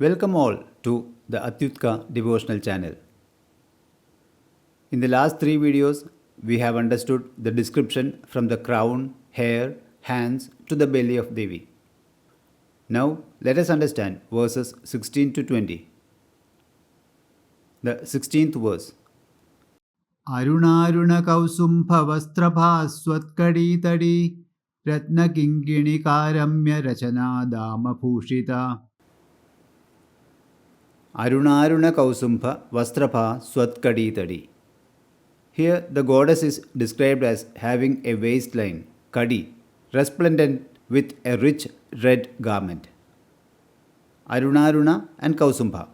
Welcome all to the Atyutka Devotional channel. In the last 3 videos, we have understood the description from the crown, hair, hands to the belly of Devi. Now, let us understand verses 16 to 20. The 16th verse. Arunaruna Kausumbha Vastrabhaswatkaditadi Ratna Kingini Karamya Rachana Dama Bhushita. Arunaruna Kausumbha Vastrabha Swatkaditadi. Here the goddess is described as having a waistline, kadi, resplendent with a rich red garment. Arunaruna and Kausumbha.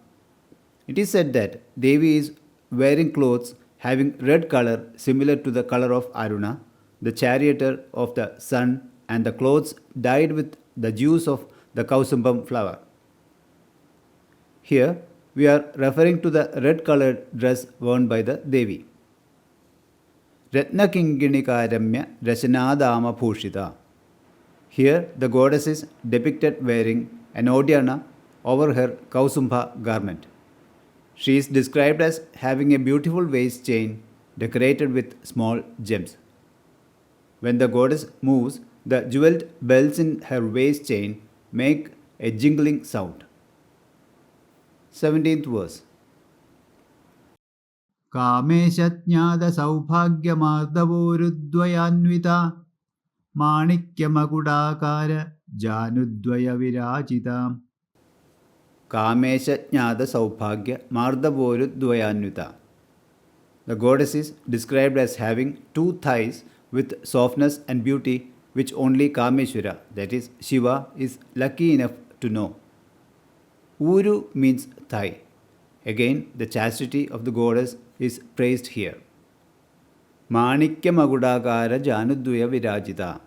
It is said that Devi is wearing clothes having red color similar to the color of Aruna, the charioteer of the sun, and the clothes dyed with the juice of the Kausumbam flower. Here we are referring to the red colored dress worn by the Devi. Ratna Kinginikaramya Rashanadama Bhushita. Here the goddess is depicted wearing an Odhyana over her Kausumbha garment. She is described as having a beautiful waist chain decorated with small gems. When the goddess moves, the jeweled bells in her waist chain make a jingling sound. 17th verse. Kameshatnyada Saubhagya Mardavoruddvayanvita Manikya Magudakara Janudvaya Virachita. Kamesha Jnada Saubhagya Mardavoruddvayanvita. The goddess is described as having 2 thighs with softness and beauty which only Kameshwara, that is Shiva, is lucky enough to know. Uru means thigh. Again, the chastity of the goddess is praised here. Manikya Magudakara Janudvaya Virajita.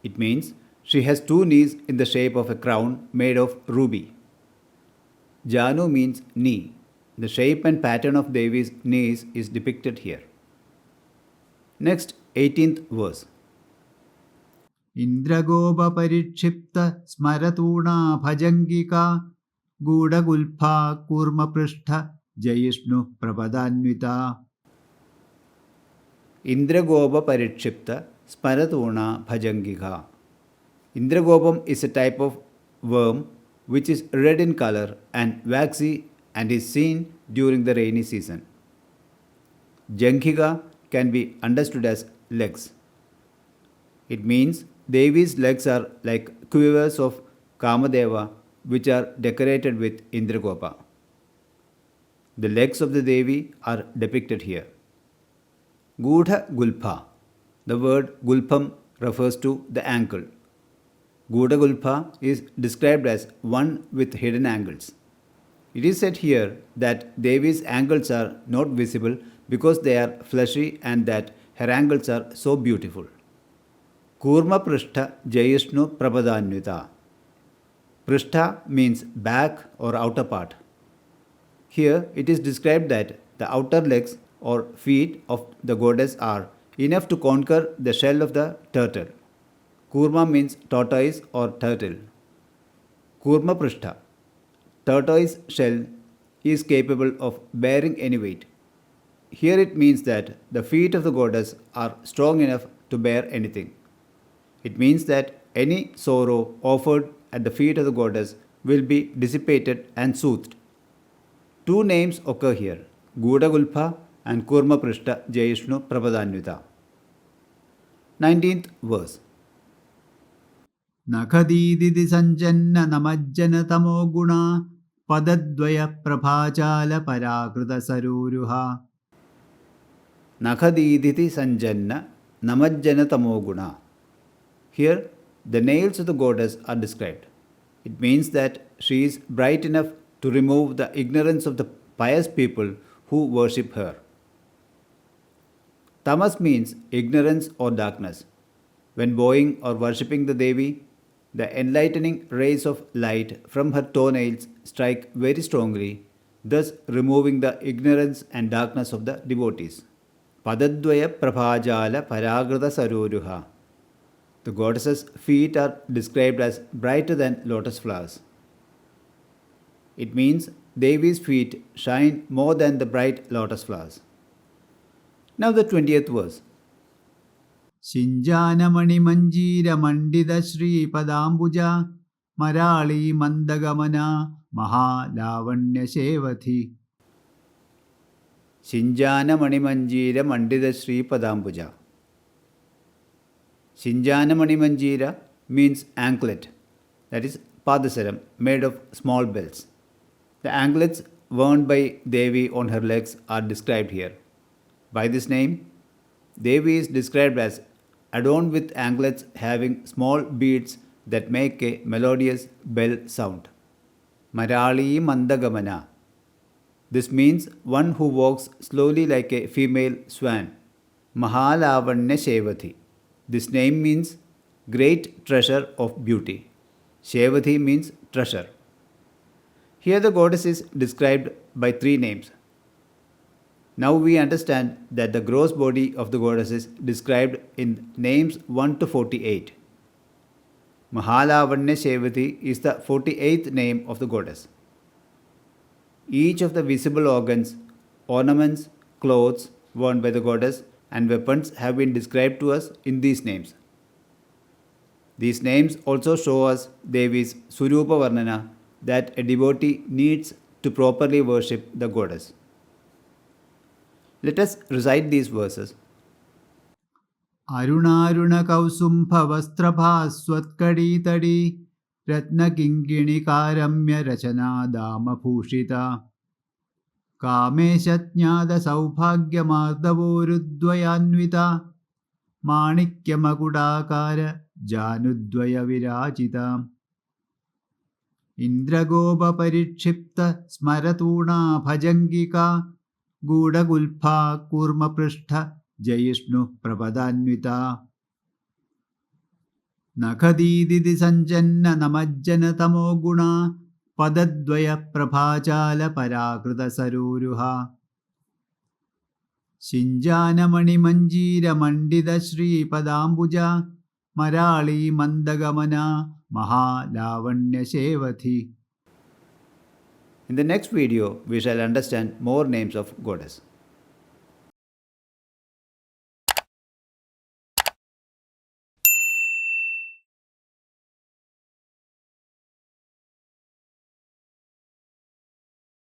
It means she has 2 knees in the shape of a crown made of ruby. Janu means knee. The shape and pattern of Devi's knees is depicted here. Next, 18th verse. Indragopa Parikshipta Smaratuna Bhajangika Gudagulpa Kurma Prashtha Jayishnu Prabhadanvita. Indragopa Parikshipta Sparatuna Bhajangika. Indragopam is a type of worm which is red in color and waxy and is seen during the rainy season. Janghika can be understood as legs. It means Devi's legs are like quivers of Kamadeva which are decorated with Indragopa. The legs of the Devi are depicted here. Gudha Gulpa. The word Gulpam refers to the ankle. Gudha Gulpa is described as one with hidden angles. It is said here that Devi's angles are not visible because they are fleshy and that her angles are so beautiful. Kurma Prashtha Jayishnu Prabhadanvita. Prashtha means back or outer part. Here it is described that the outer legs or feet of the goddess are enough to conquer the shell of the turtle. Kurma means tortoise or turtle. Kurma Prashtha. Tortoise shell is capable of bearing any weight. Here it means that the feet of the goddess are strong enough to bear anything. It means that any sorrow offered at the feet of the goddess will be dissipated and soothed. 2 names occur here, Gudagulpa and Kurma Prashtha Jayishnu Prabhadanvita. 19th verse. Nakadididi Sanjanna Namajjana Tamoguna Padadvaya Prabhachala Parakrita Saruruha. Nakhadiditi Sanjanna Namajjana Tamoguna. Here, the nails of the goddess are described. It means that she is bright enough to remove the ignorance of the pious people who worship her. Tamas means ignorance or darkness. When bowing or worshipping the Devi, the enlightening rays of light from her toenails strike very strongly, thus removing the ignorance and darkness of the devotees. Padadvaya Prabhajala Paragrata Saruruha. The goddess's feet are described as brighter than lotus flowers. It means Devi's feet shine more than the bright lotus flowers. Now the 20th verse. ശിഞ്ചാനമണിമഞ്ജീരമണ്ഡിതശ്രീപദാംബുജ മരാളി മന്ദഗമന മഹാലാവണ്യശേവധി. Shinjana Manimanjira Mandida Sri Padambuja. Shinjana Manimanjira means anklet, that is padasaram made of small bells. The anklets worn by Devi on her legs are described here. By this name, Devi is described as adorned with anklets having small beads that make a melodious bell sound. Marali Mandagamana. This means one who walks slowly like a female swan. Mahalavanya Shevati. This name means great treasure of beauty. Shevati means treasure. Here the goddess is described by 3 names. Now we understand that the gross body of the goddess is described in names 1 to 48. Mahalavanya Shevati is the 48th name of the goddess. Each of the visible organs, ornaments, clothes worn by the goddess and weapons have been described to us in these names. These names also show us Devi's Surupa Varnana, that a devotee needs to properly worship the goddess. Let us recite these verses. അരുണാരുണ കൗസുംഭവസ്ത്രഭാസ്വത്കടീതടീ രത്നകിങ്കിണികാരമ്യ രചനാദാമഭൂഷിത കാമേശജ്ഞാത സൗഭാഗ്യമാർദ്ദവോരുദ്വയാന്വിത മാണിക്യമകുടാകാര ജാനുദ്വയ വിരാജിത ഇന്ദ്രഗോപപരിക്ഷിപ്ത സ്മരതൂണാ ഭജംഗിക ഗൂഢഗുൽഫാ കൂർമ്മപൃഷ്ഠ ജയിഷ്ണു പ്രപദാന്വിത നഖദീദിതി സഞ്ജന്ന നമജ്ജന തമോ ഗുണ പദദ്വയ പ്രഭാചാല പരാകൃത സരോരുഹ ശിഞ്ചാനമണിമഞ്ജീരമണ്ഡിത ശ്രീപദാംബുജ മരാളി മന്ദഗമന മഹാലാവണ്യശേവധി. In the next video, we shall understand more names of goddess.